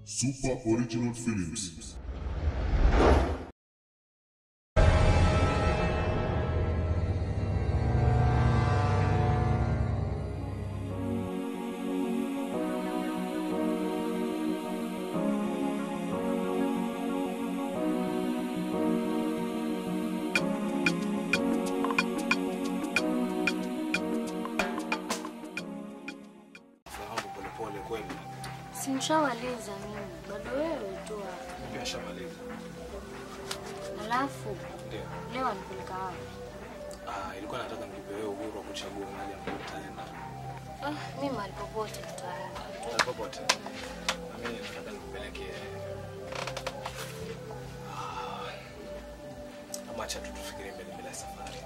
Super Original Films. Simshamaliza mimi, bado wewe tu hapo. Mimi nishamaliza. Alafu Ndio. Leo anipeleka wapi? Ilikuwa nataka nikupe wewe uhuru wa kuchagua mahali ambapo utaenda. Mimi mahali popote tutaenda. Mahali popote. Mimi nataka nikupeleke. Acha tufikirie mbele ya safari.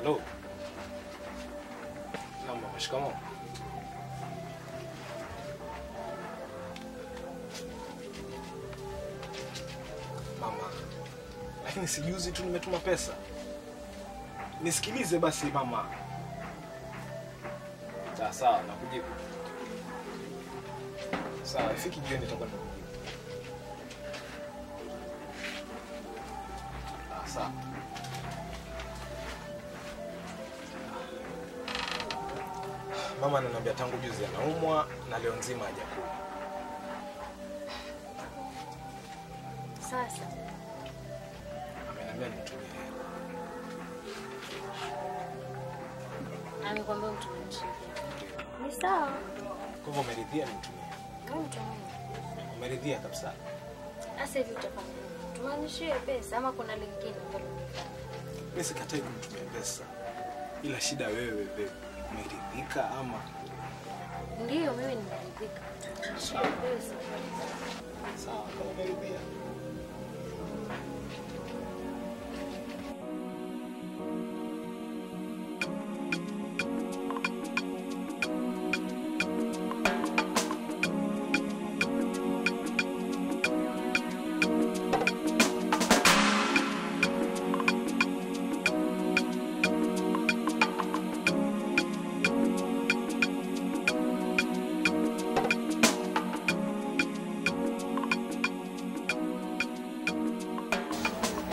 Hello. Mama, shikamoo. Mama, lakini sijuzi tu nimetuma pesa. Nisikilize basi mama. Sawa, nakujibu. Sawa, ifiki jioni nitakuwa nakujibu. Sawa. Mama ananiambia tangu juzi anaumwa na leo nzima hajakula. Sasa Ameniambia nitumie hela. amekwambia mtumishi. Ni sawa. Kwa hivyo umeridhia nitumie? Kama mtumishi. Umeridhia kabisa? Sasa hivi utafanya nini? Tumanishie pesa ama kuna lingine ambalo unafanya? Mimi sikatai kumtumia pesa. Ila shida wewe babe. Umeridhika ama? Ndio mimi nimeridhika. Shia pesa. Sawa, kama umeridhia.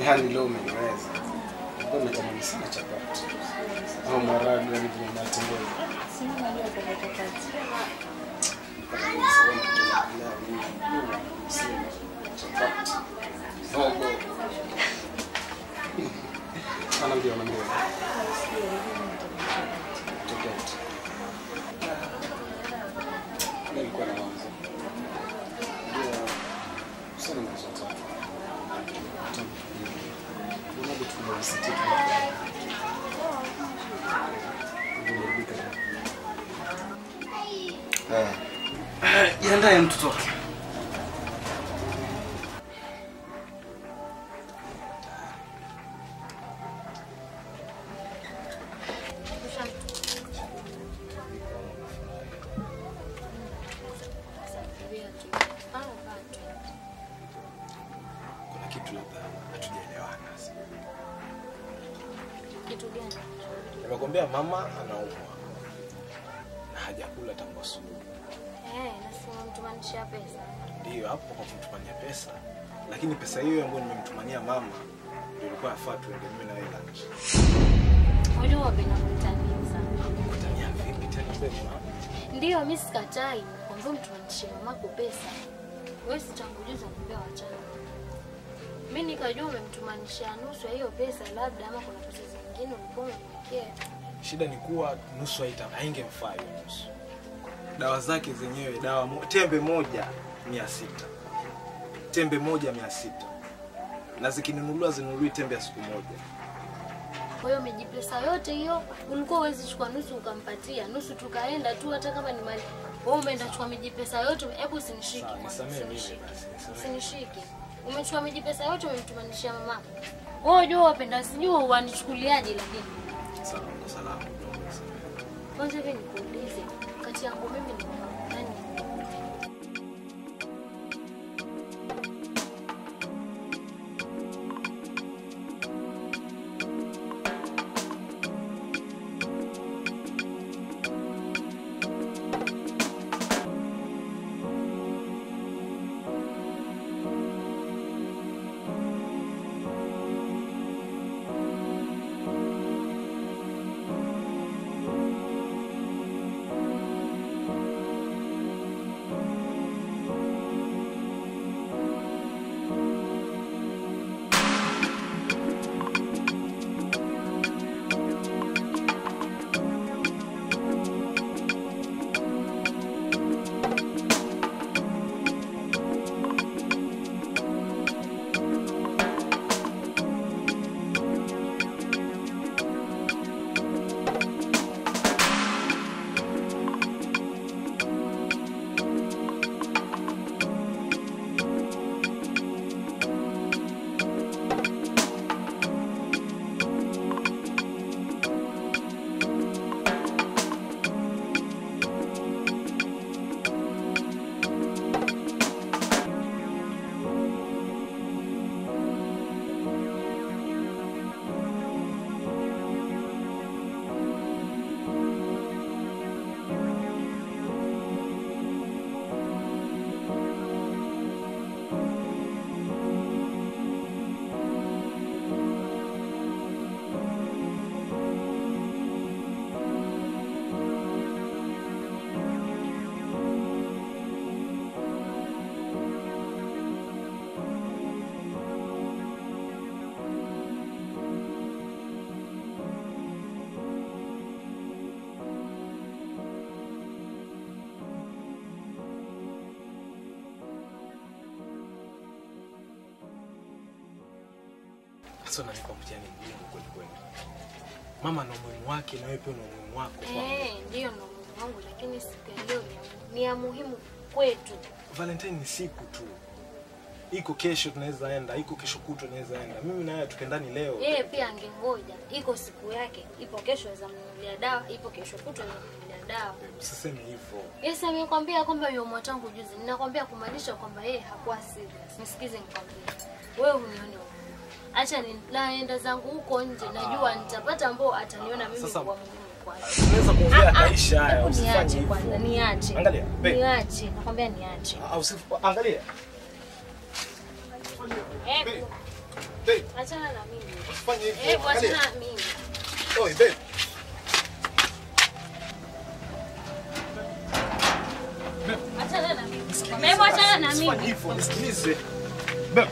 Hali leo umeniweza. Ndio natamani sana chapati. Au maharagwe ni vile matembele. Sina mali ya kupata chapati. Chapati. Sogo. Ana ndio anambia. Toketi. Nilikuwa na wazo. Ndio. Sana mzuri. Jiandae mtoto. Kuna kitu labda hatujaelewana. Kitu gani? Nimekwambia mama anaumwa. Na hajakula tangu asubuhi. Nasema mtumanishia pesa. Ndio hapo kwa kumtumania pesa. Lakini pesa hiyo ambayo nimemtumania mama ndio ilikuwa yafaa tuende mimi na wewe lunch. Wewe wapenda kutania sana. Kutania vipi tena bema? Ndio mimi sikatai, kwamba mtumanishie mamako pesa. Wewe sitanguliza niambia wachana. Mimi nikajua umemtumanishia nusu ya hiyo pesa labda ama kuna pesa zingine ulikuwa umemwekea. Shida ni kuwa nusu haingemfaa hiyo nusu. Dawa zake zenyewe tembe moja 600. Tembe moja 600. Na zikinunuliwa zinunuliwi tembe ya siku moja. Kwa hiyo umejipesa yote hiyo, ulikuwa uwezi chukua nusu ukampatia, nusu tukaenda tu hata kama ni mali. Wewe umeenda chukua mijipesa yote, hebu usinishike. Usinishike. Umechukua mijipesa yote umemtumanishia mama. Wewe unajua wapenda sijui wanichukuliaje lakini. Sawa, kwa salama. Kwanza hivi nikuulize, kati yangu mimi na mama nani? Sasa unanipa mtihani mgumu kweli kweli. Mama na umuhimu wake na wewe pia na umuhimu wako kwangu. Ndio na umuhimu wangu, lakini siku ya leo ni ya muhimu kwetu. Valentine ni siku tu. Iko kesho tunaweza enda, iko kesho kutwa tunaweza enda. Mimi na yeye tukendani leo. Yeye pia angengoja. Iko siku yake. Ipo kesho za mnunulia dawa, ipo kesho kutwa za mnunulia dawa. Usiseme hivyo. Yes, nimekwambia kwamba yule mwatangu juzi. Ninakwambia kumaanisha kwamba yeye hakuwa serious. Nisikize nikwambie. Wewe unione. Acha naenda zangu huko nje, najua nitapata ambao ataniona mimi kwa muhimu kwanza. Unaweza kuongea kaisha haya, usifanye kwanza, niache. Angalia, niache, nakwambia niache. Angalia. Achana na mimi. Usifanye hivyo. Achana na mimi. Oi, babe. Achana na mimi. Babe, achana na mimi. Usifanye hivyo, nisikilize. Babe.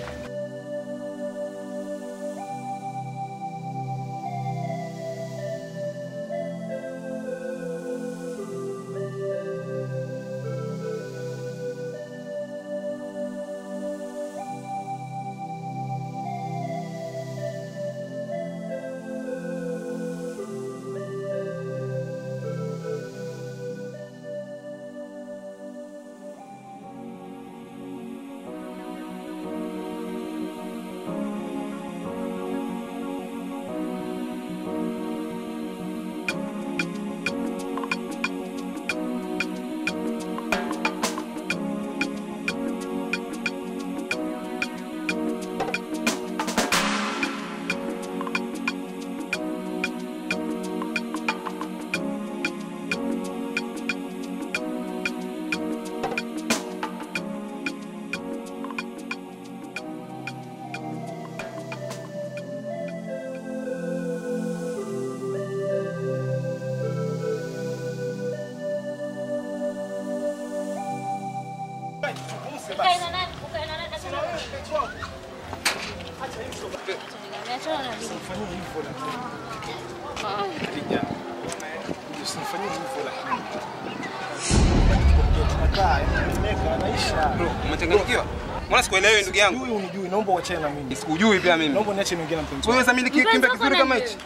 Umechanganyikiwa? Mbona sikuelewi ndugu yangu? Huyu unijui, naomba uachane na mimi. Sikujui pia mimi. Naomba niache niongee na mpenzi wangu. Wewe sasa mimi kimbe kizuri kama hichi.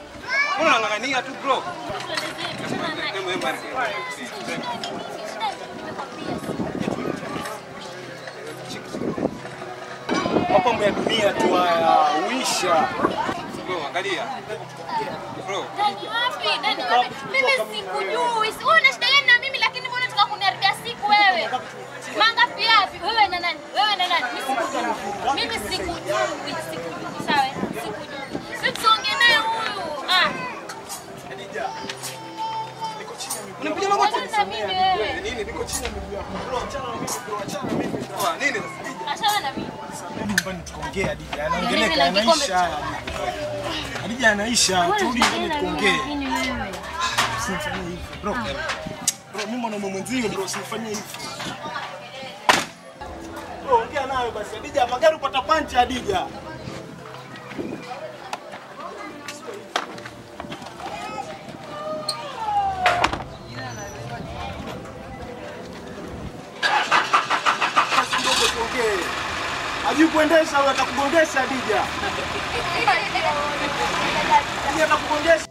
Mbona unang'ang'ania tu bro? Mapambo ya dunia tu haya, uisha. Bro, angalia. Bro. Dani wapi? Dani wapi? Mimi sikujui. Wewe una shida gani na mimi lakini mbona unataka kuniharibia siku wewe? Mangapi yapi? Wewe na nani? Wewe na nani? Mimi sikujui. Sawa? Sikujui. Sitonge naye huyu. Hadija. Niko chini ya miguu. Unapiga magoti na mimi wewe. Nini? Niko chini ya miguu yako. Bro, achana na mimi, bro, achana na mimi. Kwa nini sasa? Achana na mimi. Mimi nyumbani tukaongea Hadija. Anaongeleka anaisha haya. Hadija anaisha. Turudi nyumbani tukaongee. Nini wewe? Usifanye hivyo. Bro. Bro, mimi mwanaume mwenzio bro, usifanye hivyo. Bro, ongea nayo basi. Hadija, magari upata pancha Hadija. Hajui kuendesha au atakugongesha Hadija. Hadija atakugongesha.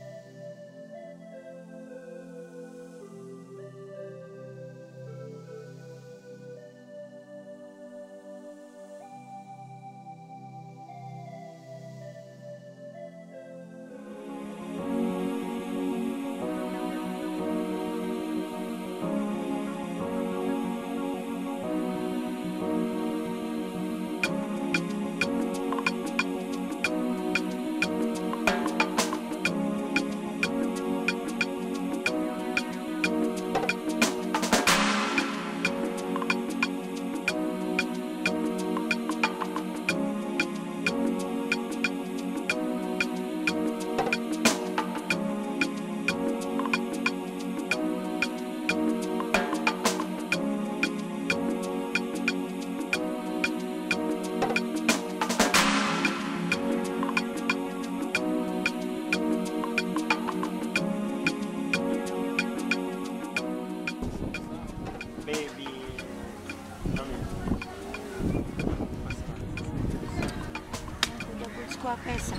kuchukua pesa.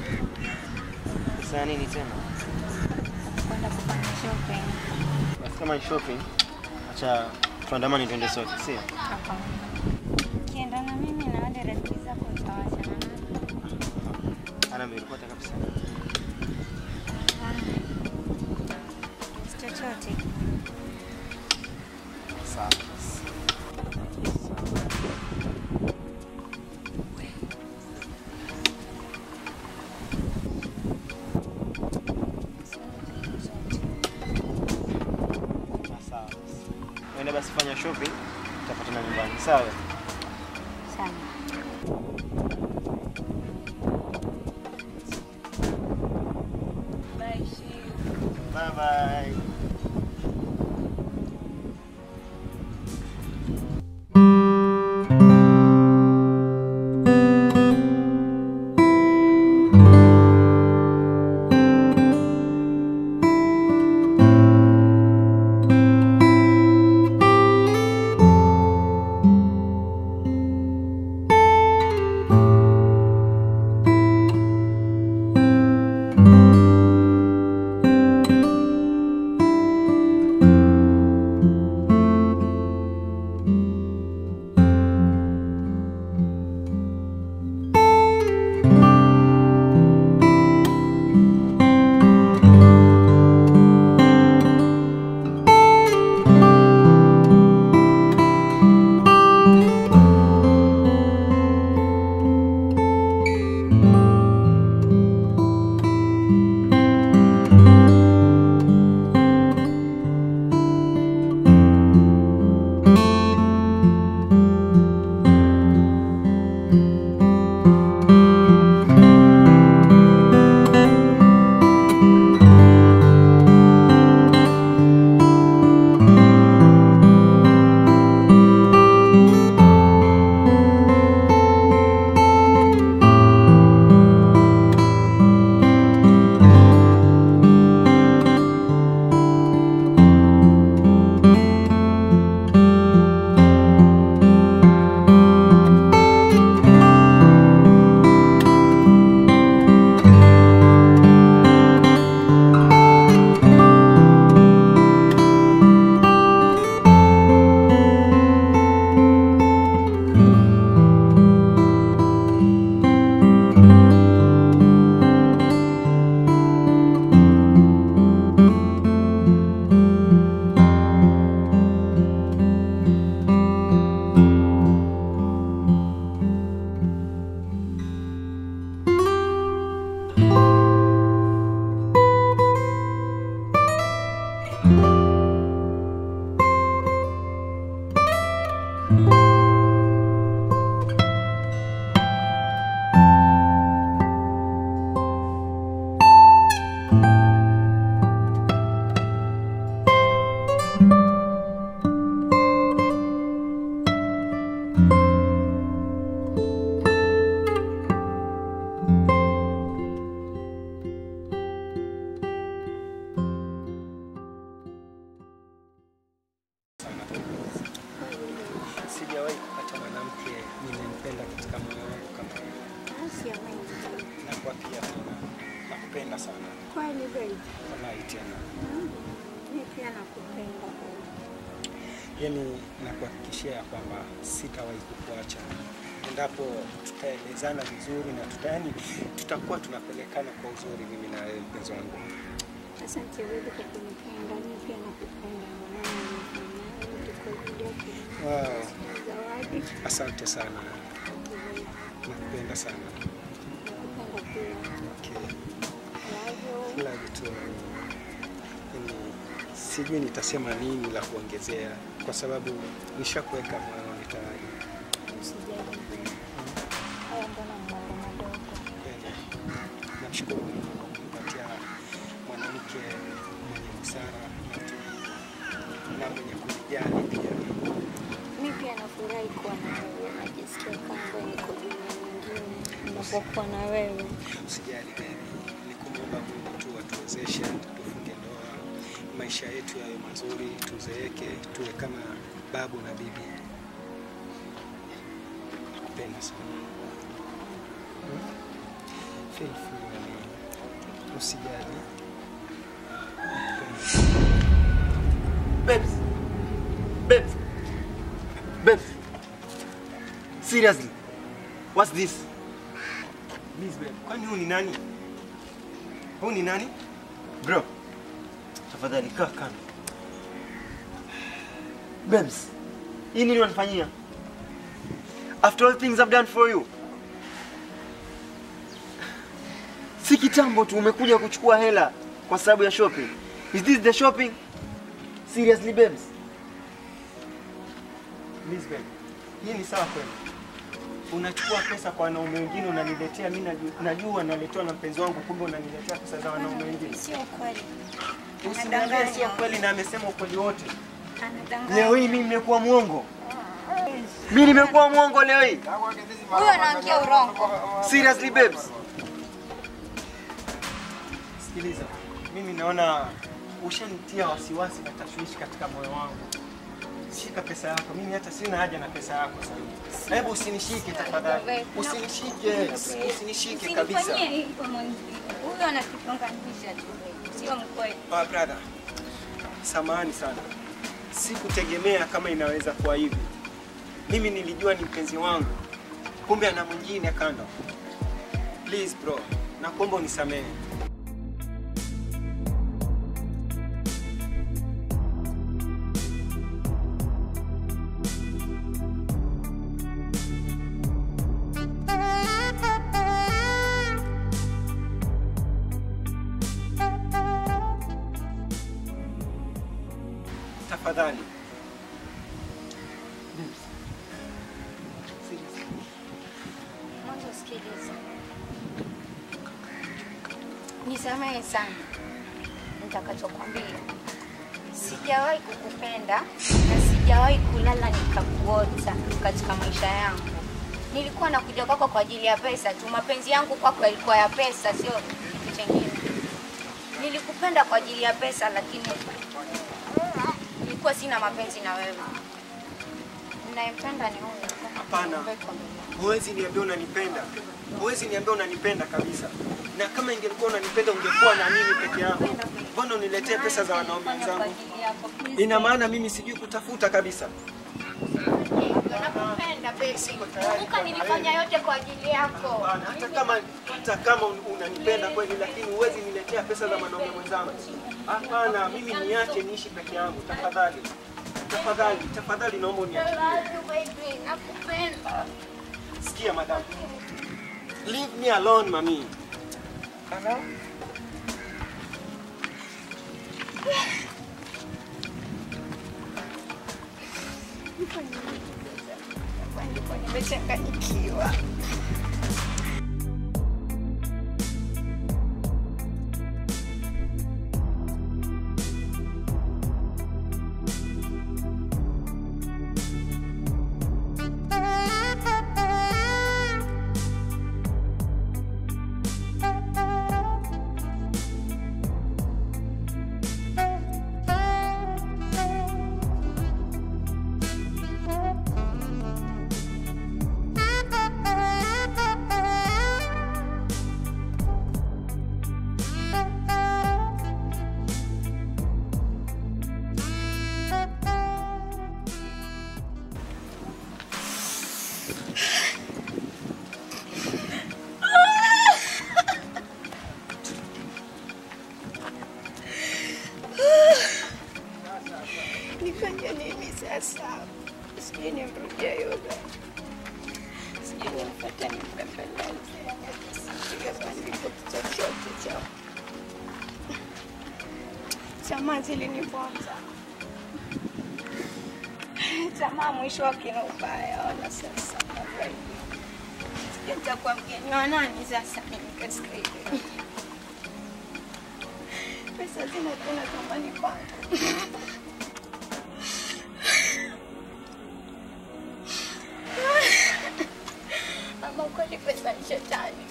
Pesa nini tena? Kwenda kufanya shopping. Basi kama ni shopping, acha tuandamane twende sote, sio? Hapana. Kienda na mimi na wale rafiki zako utawachana nao. Ana mlipota kabisa. Chochote. Sawa. Wenda basi fanya shopping, tutapatana nyumbani, sawa? Sawa. Bye bye. Sijawahi kupata mwanamke nimempenda katika moyo wangu kama wewe. Na kwa pia nakupenda sana. Kweli baby. Wallahi tena. Mimi pia nakupenda. Yaani nakuhakikishia ya kwamba sitawahi kukuacha. Endapo tutaelezana vizuri na tutakuwa tunapelekana kwa uzuri mimi na wewe mpenzi wangu. Asante baby kwa kunipenda. Mimi pia nakupenda. Wow. Asante sana. Nakupenda sana. Okay. Love you too. Sijui nitasema nini la kuongezea kwa sababu nishakuweka moyoni tayari. Usijali. Haya mbona mambo madogo. Namshukuru Mungu kupatia mwanamke mwenye busara na mwenye kujali pia. Mimi pia nafurahi kuwa na wewe. Najisikia kama niko dunia nyingine ninapokuwa na wewe. Usijali baby. Nikumwomba Mungu tu atuwezeshe tufunge ndoa. Maisha yetu yawe mazuri, tuzeeke, tuwe kama babu na bibi. Nakupenda sana. faithful yani. Usijali. Babes. Babes. Babes. Seriously. What's this? Please babe. Kwani huyu ni nani? Huyu ni nani? Bro. Tafadhali kaa kando. Babes. Hii nini unanifanyia? After all things I've done for you. Si kitambo tu umekuja kuchukua hela kwa sababu ya shopping. Is this the shopping? Seriously babes? Please babe. Hii ni sawa kweli? Unachukua pesa kwa wanaume wengine unaniletea, mimi najua naletewa na mpenzi wangu, kumbe unaniletea pesa za wanaume wengine. Sio kweli. Usiniambie sio kweli na amesema ukweli wote. Anadanganya. Leo hii mimi nimekuwa muongo. Mimi nimekuwa muongo leo hii. Huyo anaongea urongo. Seriously babes? Sikiliza. Mimi naona ushanitia wasiwasi na tashwishi katika moyo wangu. Shika pesa yako. Mimi hata sina haja na pesa yako sasa. Hebu usinishike tafadhali. Usinishike. Usinishike kabisa. Usifanyie hivyo mwanzo. Huyo anatugonganisha tu. Sio mkweli. Ah brother. Samahani sana. Sikutegemea kama inaweza kuwa hivi. Mimi nilijua ni mpenzi wangu. Kumbe ana mwingine kando. Please bro. Nakuomba unisamehe. Tafadhali. Mwanzo sikiliza. Nisamehe sana. Nitakachokwambia. Sijawahi kukupenda na sijawahi kulala nikakuota katika maisha yangu. Nilikuwa nakuja kwako kwa ajili ya pesa tu. Mapenzi yangu kwako yalikuwa ya pesa, sio kitu kingine. Nilikupenda kwa ajili ya pesa lakini nilikuwa sina mapenzi na wewe. Ninayempenda ni huyu. Hapana. Huwezi niambia unanipenda. Huwezi niambia unanipenda kabisa. Na kama ingelikuwa unanipenda ungekuwa na mimi peke yako. Mbona uniletee pesa za wanaume wenzangu? Ina maana mimi sijui kutafuta kabisa. Nakupenda pesa. Kumbuka nilifanya yote kwa ajili yako. Hata kama unanipenda kweli lakini huwezi niletea pesa za wanaume wenzangu. Hapana, mimi niache niishi peke yangu tafadhali. Tafadhali naomba uniachilie. Nakupenda. Sikia madam. Leave me alone, mami. Hello? Nimechanganyikiwa. Nifanye nini sasa? Sijui nimrudie yoga. Sijui nimfuate nimpembeleze. Sijui bandiko chochote chao. Tamaa ziliniponza. Tamaa mwisho wake ni ubaya. Wala sasa. Sijui nitakuwa mgeni wa nani sasa katika hili. Pesa zina tena thamani kwangu. Mama, kweli pesa ni shetani.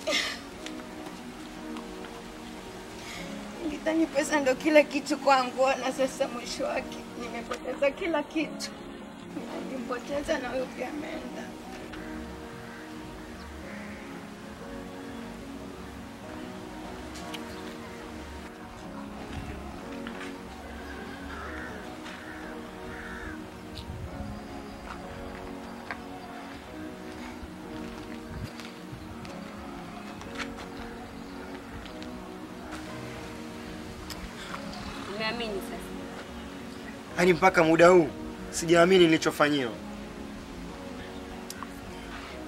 Nilidhani pesa ndo kila kitu kwangu, na sasa mwisho wake nimepoteza kila kitu. Nimempoteza na huyo pia ameenda. Niamini sasa. Yaani mpaka muda huu sijaamini nilichofanyiwa.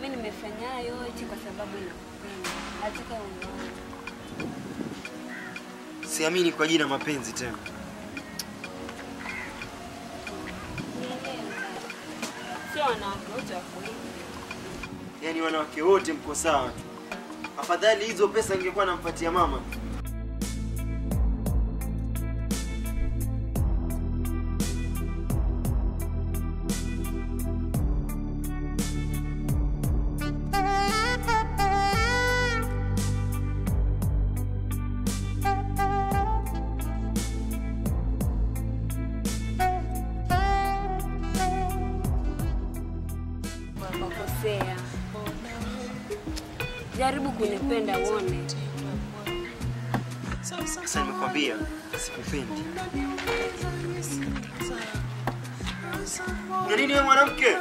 Mimi nimefanya hayo yote kwa sababu nakupenda. Nataka unione. Siamini kwa jina mapenzi tena. Sio wanawake wote wako hivi. Yaani wanawake wote mko sawa. Afadhali hizo pesa ningekuwa nampatia mama. Wakosea. Jaribu kunipenda uone. Sasa nimekwambia sikupendi. Una nini wewe mwanamke?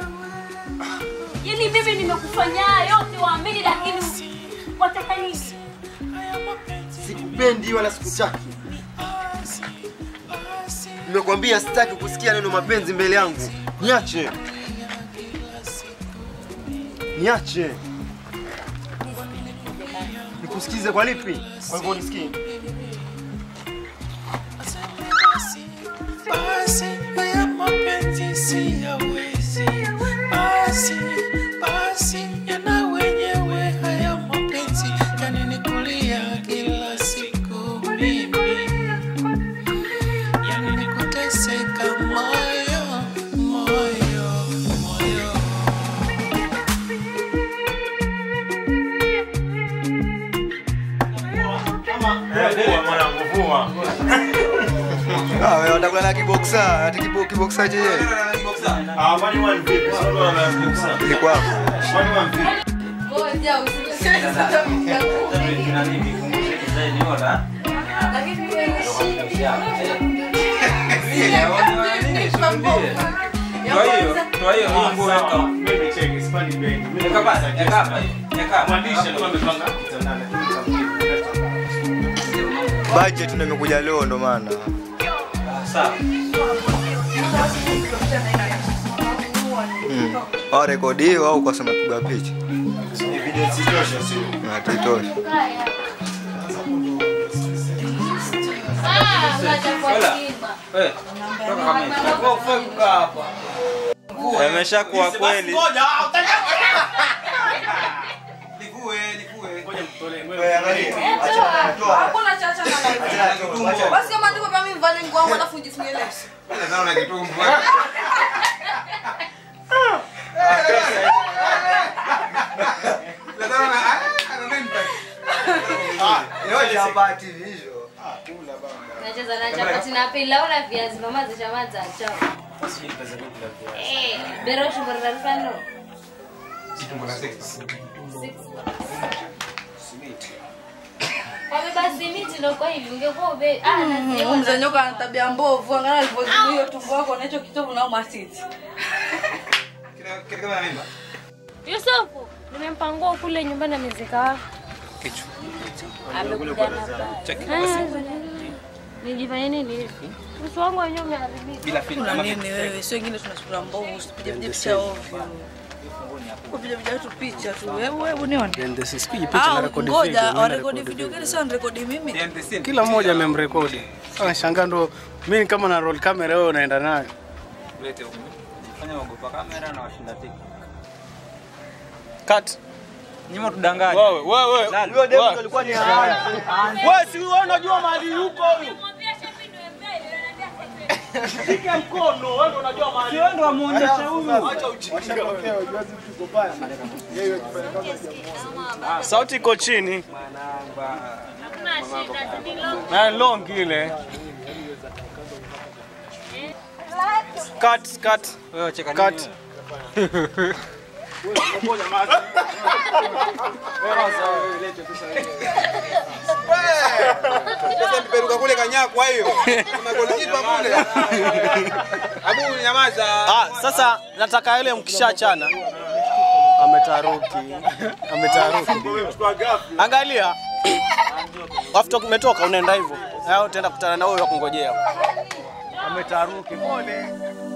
Yaani mimi nimekufanyia yote waamini lakini wataka nini? Sikupendi wala sikutaki. Nimekwambia sitaki kusikia neno mapenzi mbele yangu. Niache. Niache. Nikusikize kwa lipi? Kwa hivyo nisikie. Basi haya mapenzi siyawezi. Basi yana wenyewe haya mapenzi yananikulia kila siku mimi. Yananikuteseka moyo. Wewe unataka na kiboxa, ati kiboxa je? Kwani one vipi? Sio na kiboxa. Ni kwako. Kwani one vipi? Ngoja usiniseme sasa lakini wewe Kwa hiyo Mungu weka. Mimi cheki spani bei. Mwandishi kama amepanga kitandani. Budget nimekuja leo ndo maana. Sawa. Au rekodiwa au kwa sema piga picha. Evidence tosha sio? Na tutosha. Toka kama Yameshakuwa kweli. hakuna chacha na basi kama ndivyo mimi mvale nguo wangu alafu ujifungie leso. Naona kitumbo. Nacheza na chapati na pilau na viazi mama za chamaza chao. Berosho barbarfano. Kwa basi miti ndio kwa hivi ungekuwa ube na Mzee nyoka ana tabia mbovu, angalia alivyozibu hiyo tumbo wako na hicho kitovu na matiti. Kama nini? Yusufu, nimempangua kule nyumbani amezika wapi? Kichwa. Amekuja hapa. Nijifanye nini hivi? Uso wangu wenyewe umeharibika. Bila filter. Kuna nini wewe? Sio wengine tunasura mbovu, usipige picha ovyo. Kupiga tu picha tu. Hebu nione. Ndio sipigi picha na rekodi video. Ngoja, warekodi video gani sasa nirekodi mimi? Kila mmoja amemrekodi. Sasa nashangaa ndo mimi kama na roll camera wewe unaenda nayo. Lete huko. Fanya ogopa kamera na washinda tiki. Cut. Nyima tudanganye. Wewe. Huyo demu alikuwa ni haya. Wewe si wewe unajua mahali yuko huyu. Shika mkono, wewe ndo unajua mahali. Wewe ndo amuonyesha huyu. Acha ujinga wewe. Unajua vitu vibaya. Yeye akifanya kama sauti iko chini. Hakuna shida, Na long ile. Cut. Wewe cheka Cut. nini? Sasa niperuka kule Kanyakwa hiyo. Unakolipa kule. Abu nyamaza. Sasa nataka ile mkishachana. Ametaruki. Angalia. After umetoka unaenda hivyo. Hao utaenda kukutana na wewe wakungojea. Ametaruki pole.